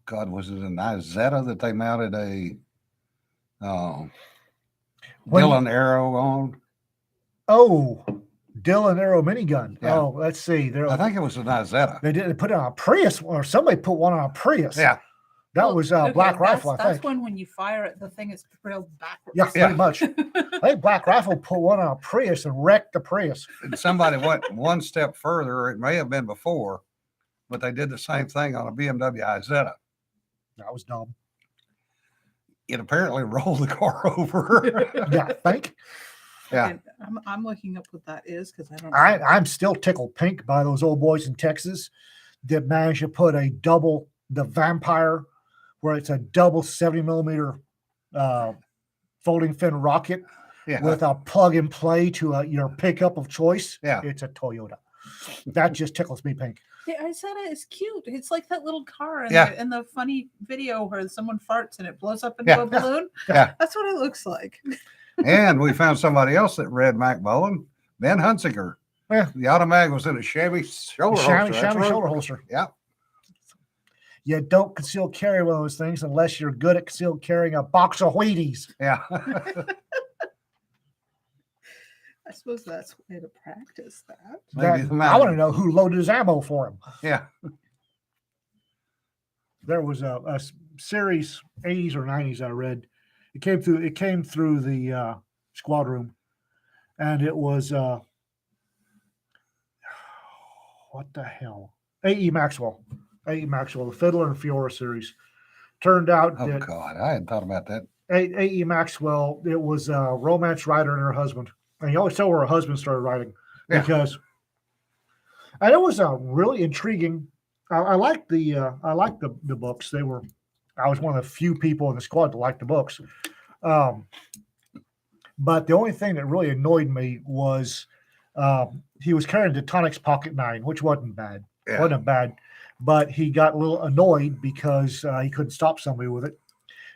God, was it an Izetta that they mounted a Dylan Arrow on? Oh, Dylan Arrow minigun. Yeah. Oh, let's see. I think it was an Izetta. They did put it on a Prius, or somebody put one on a Prius. Yeah. That was Black Rifle, I That's think. when you fire it, the thing is drilled backwards. Yeah, pretty much. I think Black Rifle put one on a Prius and wrecked the Prius. And somebody went one step further, or it may have been before, but they did the same thing on a BMW Izetta. That was dumb. It apparently rolled the car over. Yeah, I think. Yeah. And I'm looking up what that is because I don't know. I'm still tickled pink by those old boys in Texas that managed to put the Vampire, where it's a double 70 millimeter folding fin rocket Yeah. with a plug and play to your pickup of choice. Yeah. It's a Toyota. That just tickles me pink. Yeah, I said it's cute. It's like that little car in, Yeah. in the funny video where someone farts and it blows up into Yeah. a balloon. Yeah. That's what it looks like. And we found somebody else that read Mac Boland, Ben Hunsinger. Yeah. The Automag was in a Chevy shoulder holster. That's Chevy right. shoulder holster. Yeah. You don't conceal carry one of those things unless you're good at concealed carrying a box of Wheaties. Yeah. I suppose that's a way to practice that. Maybe That- the I want to mountain. know who loaded his ammo for him. Yeah. There was a series 80s or 90s I read. It came through the squad room, and it was what the hell? A.E. Maxwell. A.E. Maxwell, the Fiddler and Fiora series. Turned out Oh that God, I hadn't thought about that. A.E. Maxwell, it was a romance writer and her husband. And you always tell where her husband started writing Yeah. because and it was a really intriguing. I liked the books. I was one of the few people in the squad that liked the books. But the only thing that really annoyed me was he was carrying the Tetonic's Pocket 9, which wasn't bad. Yeah. Wasn't bad. But he got a little annoyed because he couldn't stop somebody with it.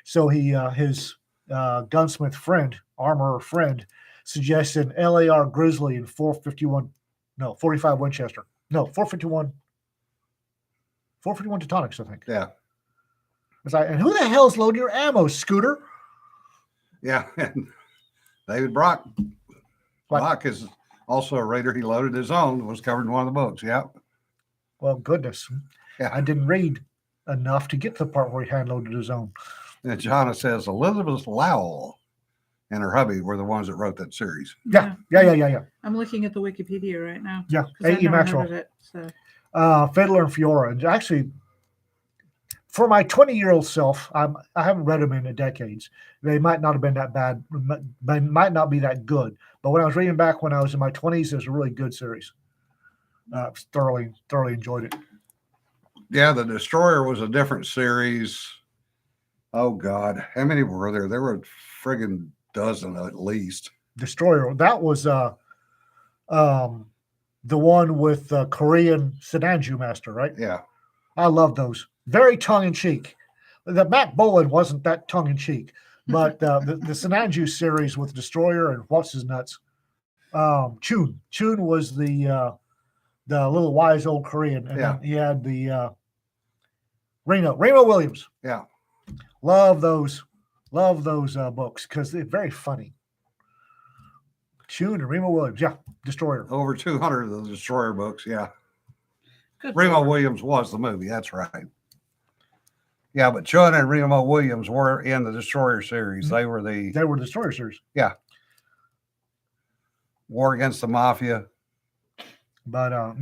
So his gunsmith friend, armorer friend, suggested an LAR Grizzly and 45 Winchester. No, 451 Teutonics, I think. Yeah. It's like, and who the hell's loading your ammo, Scooter? Yeah. And David Brock. What? Brock is also a raider. He loaded his own, was covered in one of the books. Yeah. Well, goodness. Yeah. I didn't read enough to get to the part where he hand loaded his own. And Jonna says Elizabeth Lowell and her hubby were the ones that wrote that series. Yeah. I'm looking at the Wikipedia right now. Yeah. 'cause I've A.E. never Maxwell. heard of it, so. Fiddler and Fiora. And actually, for my 20-year-old self, I haven't read them in decades. They might not have been that bad. They might not be that good. But when I was reading back when I was in my 20s, it was a really good series. Thoroughly enjoyed it. Yeah, the Destroyer was a different series. Oh God, how many were there? There were a friggin' dozen at least. Destroyer. That was the one with the Korean Sedanju Master, right? Yeah. I love those. Very tongue-in-cheek. The Mac Bolan wasn't that tongue-in-cheek, but the Sedanju series with Destroyer and what's his nuts. Chun. Chun was the little wise old Korean, and then he had the Reno Williams. Yeah. Love those books because they're very funny. Chun and Remo Williams, yeah, Destroyer. Over 200 of the Destroyer books, yeah. Good Remo Lord. Williams was the movie, that's right. Yeah, but Chun and Remo Williams were in the Destroyer series. Mm-hmm. They were Destroyer series. Yeah. War Against the Mafia. But I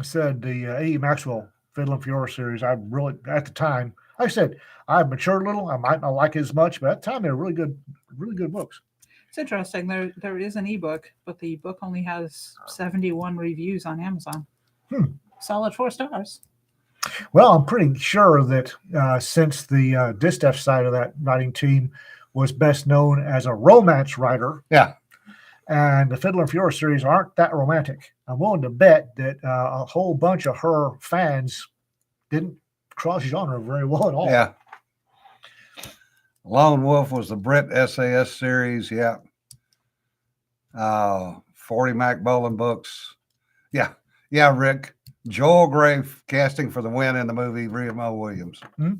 said the A.E. Maxwell Fiddler and Fiora series, I really, at the time, like I said, I've matured a little. I might not like it as much, but at the time they were really good books. It's interesting. There is an ebook, but the book only has 71 reviews on Amazon. Solid 4 stars. Well, I'm pretty sure that since the Distaff side of that writing team was best known as a romance writer, Yeah. and the Fiddler and Fiora series aren't that romantic, I'm willing to bet that a whole bunch of her fans didn't cross genre very well at all. Yeah. Lone Wolf was the Brit SAS series. Yeah. 40 Mac Bolan books. Yeah. Yeah, Rick. Joel Gray casting for the win in the movie Remo Williams. Hmm?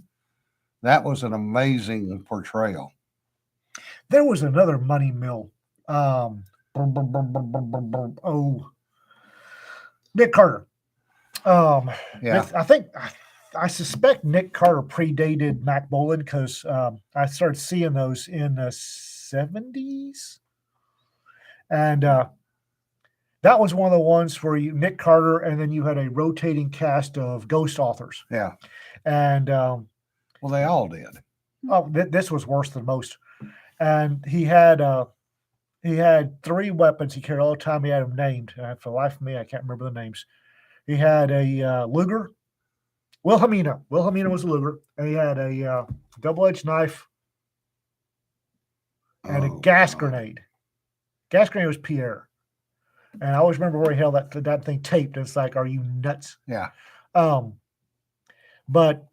That was an amazing portrayal. There was another money mill. Nick Carter. Yeah. I suspect Nick Carter predated Mac Bolan because I started seeing those in the 70s. And that was one of the ones where Nick Carter, and then you had a rotating cast of ghost authors. Yeah. And Well, they all did. this was worse than most. And he had 3 weapons he carried all the time. He had them named. And for the life of me, I can't remember the names. He had a Luger. Wilhelmina. Wilhelmina was a Luger. And he had a double-edged knife and a gas grenade. Gas grenade was Pierre. And I always remember where he held that thing taped. It's like, are you nuts? Yeah. But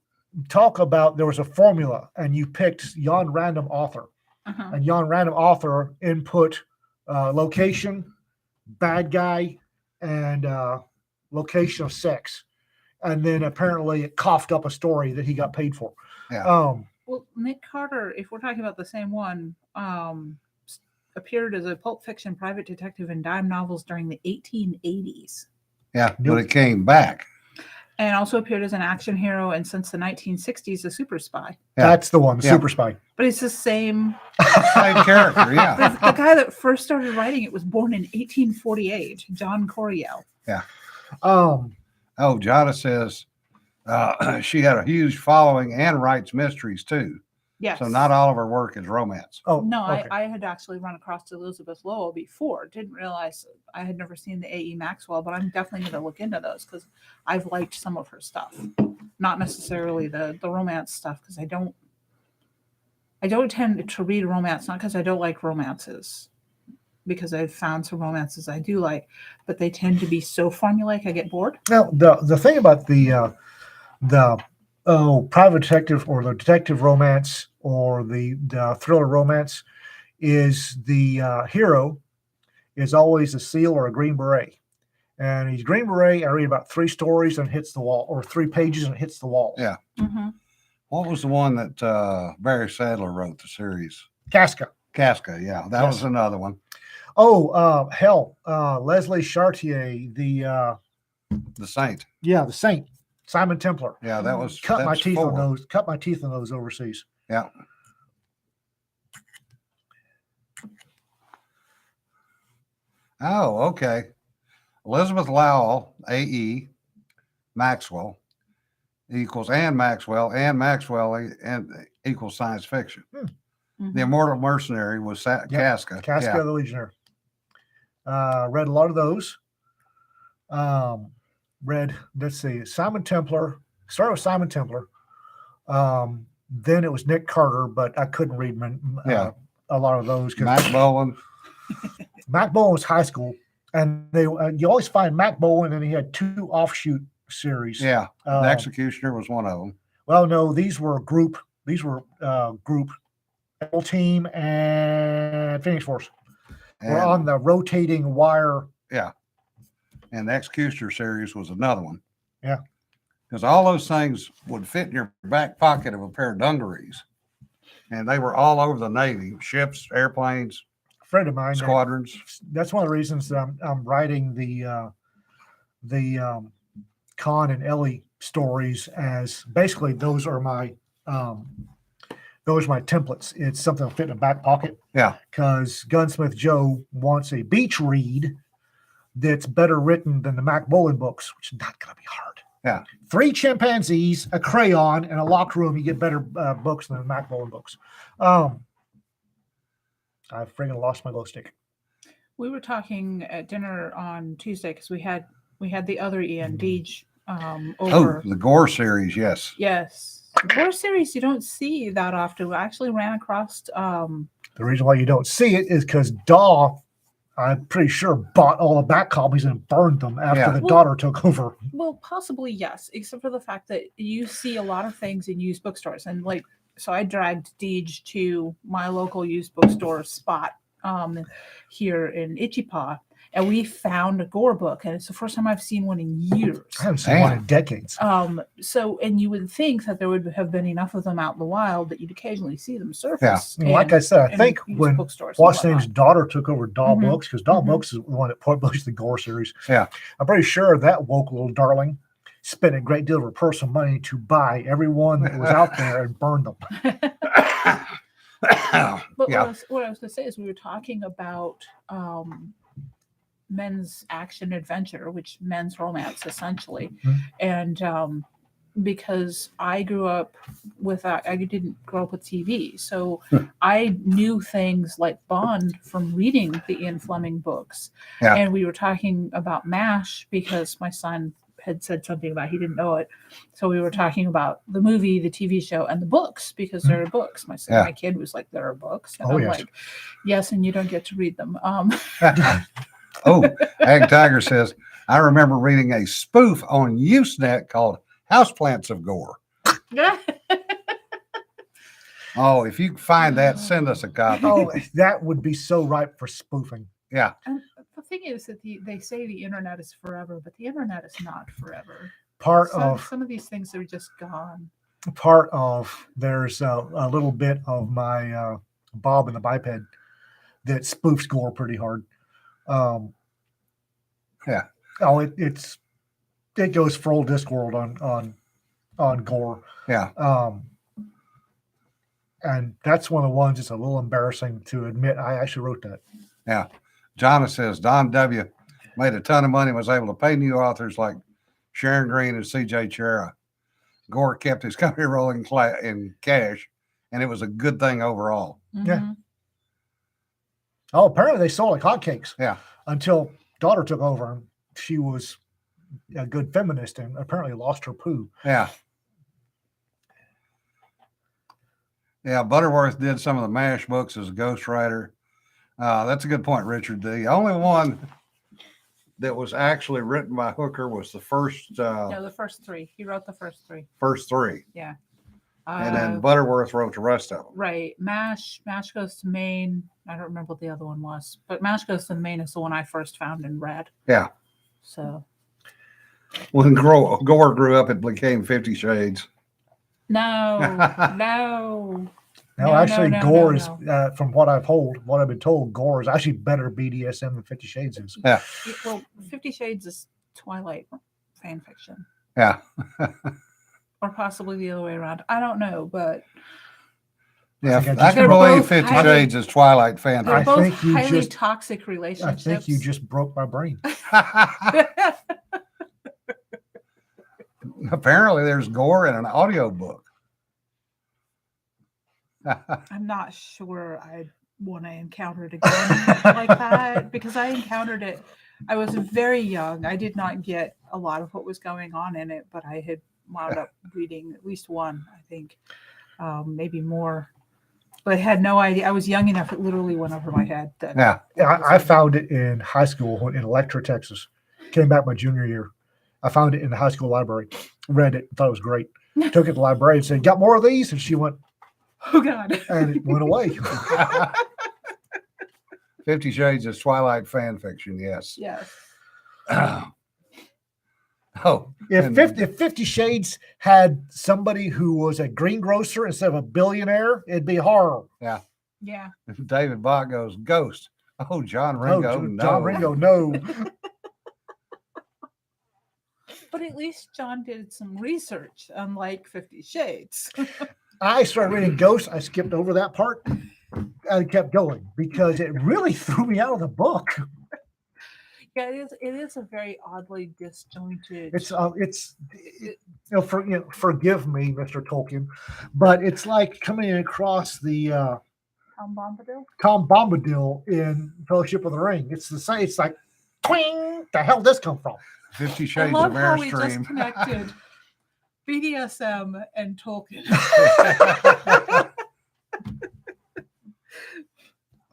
talk about, there was a formula, and you picked yon random author. Uh-huh. And yon random author input location, bad guy, and location of sex. And then apparently it coughed up a story that he got paid for. Yeah. Well, Nick Carter, if we're talking about the same one, appeared as a Pulp Fiction private detective in dime novels during the 1880s. Yeah. But it came back. And also appeared as an action hero, and since the 1960s, a super spy. Yeah. That's the one, the Yeah. super spy. But it's the same. Same character. Yeah. The guy that first started writing it was born in 1848, John Coryell. Yeah. Oh, Jada says she had a huge following and writes mysteries too. Yes. So not all of her work is romance. Oh, No, okay. I had actually run across Elizabeth Lowell before. Didn't realize I had never seen the A.E. Maxwell, but I'm definitely going to look into those because I've liked some of her stuff. Not necessarily the romance stuff because I don't tend to read romance, not because I don't like romances, because I've found some romances I do like, but they tend to be so formulaic I get bored. Now the thing about the private detective or the detective romance or the thriller romance is the hero is always a SEAL or a Green Beret. And he's Green Beret. I read about 3 stories and hits the wall, or 3 pages and hits the wall. Yeah. Mm-hmm. What was the one that Barry Sadler wrote, the series? Casca. Yeah. That was another one. Oh, hell. Leslie Chartier, the Saint. Yeah, the Saint. Simon Templar. Yeah, that was Cut my teeth 4. on those. Cut my teeth on those overseas. Yeah. Oh, okay. Elizabeth Lowell, A.E. Maxwell equals Anne Maxwell, and equals science fiction. Mm-hmm. The Immortal Mercenary was Casca. Casca the Legionnaire. Read a lot of those. Read, let's see, Simon Templar. Started with Simon Templar. Then it was Nick Carter, but I couldn't read a lot of those. Mac Bowen. Mac Bowen was high school, and they you always find Mac Bowen, and he had 2 offshoot series. Yeah, The Executioner was one of them. Well, no, these were group. These were group. Team and Phoenix Force. We're on the rotating wire. Yeah. And the Executioner series was another one. Yeah. Because all those things would fit in your back pocket of a pair of dungarees. And they were all over the Navy, ships, airplanes, A friend of mine. squadrons. That's one of the reasons I'm writing the Con and Ellie stories, as basically those are my templates. It's something to fit in a back pocket. Yeah. Because Gunsmith Joe wants a beach read that's better written than the Mac Bowen books, which is not going to be hard. Yeah. 3 chimpanzees, a crayon, and a locked room. You get better books than the Mac Bowen books. I friggin' lost my glow stick. We were talking at dinner on Tuesday because we had the other Ian Deej over. Oh, the Gore series, yes. Yes. The Gore series you don't see that often. I actually ran across The reason why you don't see it is because Daw, I'm pretty sure, bought all the back copies and burned them after the daughter took over. Well, possibly yes, except for the fact that you see a lot of things in used bookstores. And so I dragged Deej to my local used bookstore spot here in Ichipa, and we found a Gore book, and it's the first time I've seen one in years. I haven't seen one in decades. So, and you would think that there would have been enough of them out in the wild that you'd occasionally see them surface. Yeah. Like I said, I think when what's name's daughter took over Daw Books, because Daw Books is the one that published the Gore series. Yeah. I'm pretty sure that woke little darling spent a great deal of her personal money to buy every one that was out there and burn them. But what I was going to say is we were talking about men's action adventure, which men's romance essentially. And because I grew up I didn't grow up with TV. So I knew things like Bond from reading the Ian Fleming books. Yeah. And we were talking about MASH because my son had said something about he didn't know it. So we were talking about the movie, the TV show, and the books because there are books. My kid was like, there are books. And I'm like, yes, and you don't get to read them. Oh, Ag Tiger says, I remember reading a spoof on Usenet called Houseplants of Gore. Oh, if you can find that, send us a copy. Oh, that would be so ripe for spoofing. Yeah. And the thing is that they say the internet is forever, but the internet is not forever. Some of these things are just gone. There's a little bit of my Bob and the Biped that spoofs Gore pretty hard. Oh, it goes full Discworld on Gore. Yeah. And that's one of the ones that's a little embarrassing to admit I actually wrote that. Yeah. Jonna says, Don W. made a ton of money, was able to pay new authors like Sharon Green and C.J. Chera. Gore kept his company rolling in cash, and it was a good thing overall. Yeah. Oh, apparently they sold like hotcakes. Yeah. Until daughter took over, and she was a good feminist and apparently lost her poo. Yeah. Yeah, Butterworth did some of the MASH books as a ghostwriter. That's a good point, Richard. The only one that was actually written by Hooker was the first. No, the first three. He wrote the first three. First three. Yeah. And then Butterworth wrote the rest of them. Right. MASH Goes to Maine. I don't remember what the other one was, but MASH Goes to Maine is the one I first found and read. Yeah. So. When Gore grew up, it became 50 Shades. No, no. No, actually, Gore is, from what I've been told, Gore is actually better BDSM than 50 Shades is. Yeah. Well, 50 Shades is Twilight fan fiction. Yeah. Or possibly the other way around. I don't know, but. Yeah, I can believe 50 Shades is Twilight fan They're fiction. both highly toxic relationships. I think you just broke my brain. Apparently, there's Gore in an audiobook. I'm not sure I want to encounter it again like that because I encountered it. I was very young. I did not get a lot of what was going on in it, but I had wound up reading at least one, I think, maybe more. But I had no idea. I was young enough; it literally went over my head. Yeah, I found it in high school in Electra, Texas. Came back my junior year. I found it in the high school library. Read it, thought it was great. Took it to the library and said, "Got more of these?" And she went, "Oh God!" And it went away. 50 Shades is Twilight fan fiction. Yes. Yes. If 50 Shades had somebody who was a greengrocer instead of a billionaire, it'd be horror. Yeah. Yeah. David Bach goes, Ghost. Oh, John Ringo. No. John Ringo, no. But at least John did some research, unlike 50 Shades. I started reading Ghost. I skipped over that part and kept going because it really threw me out of the book. Yeah, it is a very oddly disjointed. Forgive me, Mr. Tolkien, but it's like coming across the Tom Bombadil in Fellowship of the Ring. It's the same. It's like, twing. The hell did this come from? 50 Shades I love of how we Airstream. just connected BDSM and Tolkien.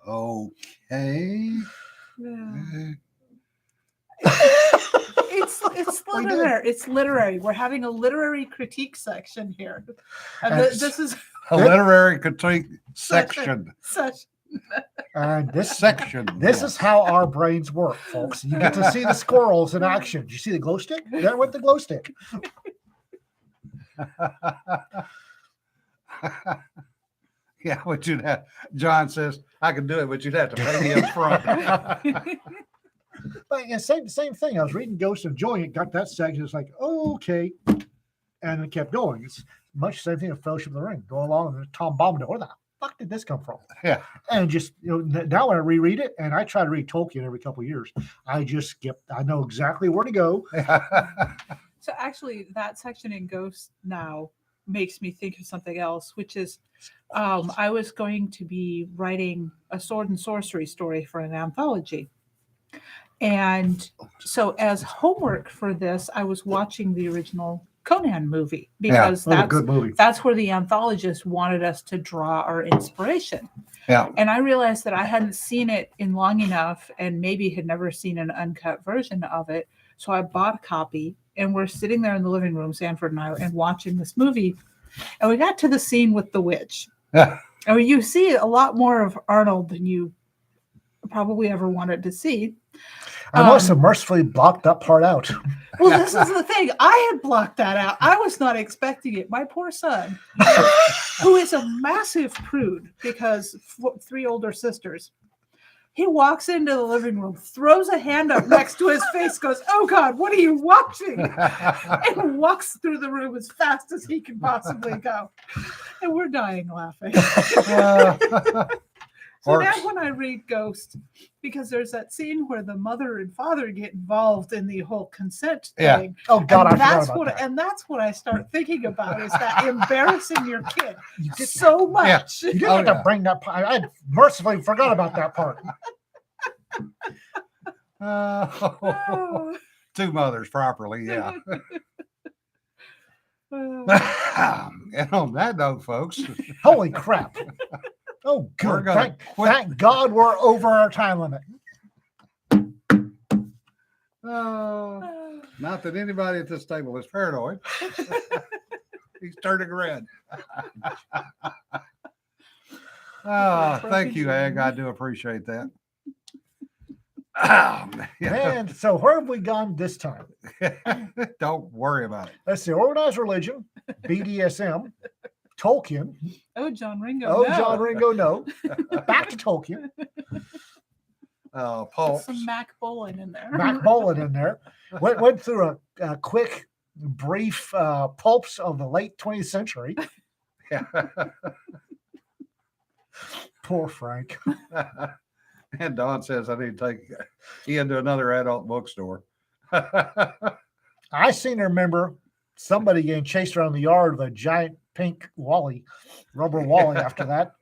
Okay. Yeah. It's literary. It's literary. We're having a literary critique section here. And this is a literary critique section. And this section. This is how our brains work, folks. You get to see the squirrels in action. Did you see the glow stick? There went the glow stick. Yeah, but you'd have. John says I could do it, but you'd have to pay me up front. But yeah, same thing. I was reading Ghost, enjoying it, got that section. It's like, oh, okay. And it kept going. It's much the same thing with Fellowship of the Ring. Go along and Tom Bombadil. Where the fuck did this come from? Yeah. And just, now when I reread it, and I try to read Tolkien every couple of years, I just skip. I know exactly where to go. So actually, that section in Ghost now makes me think of something else, which is I was going to be writing a sword and sorcery story for an anthology. And so as homework for this, I was watching the original Conan movie because that's a good movie. That's where the anthologist wanted us to draw our inspiration. Yeah. And I realized that I hadn't seen it in long enough and maybe had never seen an uncut version of it. So I bought a copy and we're sitting there in the living room, Sanford and I, and watching this movie. And we got to the scene with the witch. Yeah. I mean, you see a lot more of Arnold than you probably ever wanted to see. I must have mercifully blocked that part out. Well, this is the thing. I had blocked that out. I was not expecting it. My poor son, who is a massive prude because 3 older sisters, he walks into the living room, throws a hand up next to his face, goes, "Oh God, what are you watching?" and walks through the room as fast as he can possibly go. And we're dying laughing. So Or- now when I read Ghost, because there's that scene where the mother and father get involved in the whole consent Yeah. thing. Oh God, I And forgot that's about what that. and that's what I start thinking about is that embarrassing your kid You did, so much. you didn't Oh, have yeah. to bring that part. I mercifully forgot about that part. Oh. Two mothers properly, yeah. Oh. And on that note, folks, Holy crap! Oh, we're good. gonna quit. Thank God we're over our time limit. Not that anybody at this table is paranoid. He's turning red. Thank you, Ag. I do appreciate that. Man, so where have we gone this time? Don't worry about it. Let's see, organized religion, BDSM, Tolkien. Oh, John Ringo. Oh, no. John Ringo, no. Back to Tolkien. Put Pulps. some Mac Bolan in there. Mac Bolan in there. Went through a quick, brief pulps of the late 20th century. Poor Frank. And Don says I need to take Ian to another adult bookstore. I seem to remember somebody getting chased around the yard with a giant pink rubber Wally after that.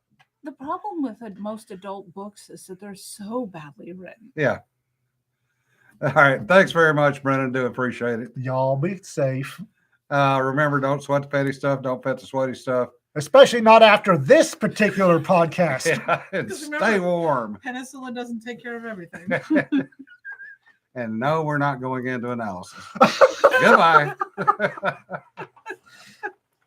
The problem with most adult books is that they're so badly written. Yeah. All right. Thanks very much, Brennan. Do appreciate it. Y'all be safe. Remember, don't sweat the petty stuff. Don't pet the sweaty stuff. Especially not after this particular podcast. Yeah, and Because stay remember- warm. Penicillin doesn't take care of everything. And no, we're not going into analysis. Goodbye.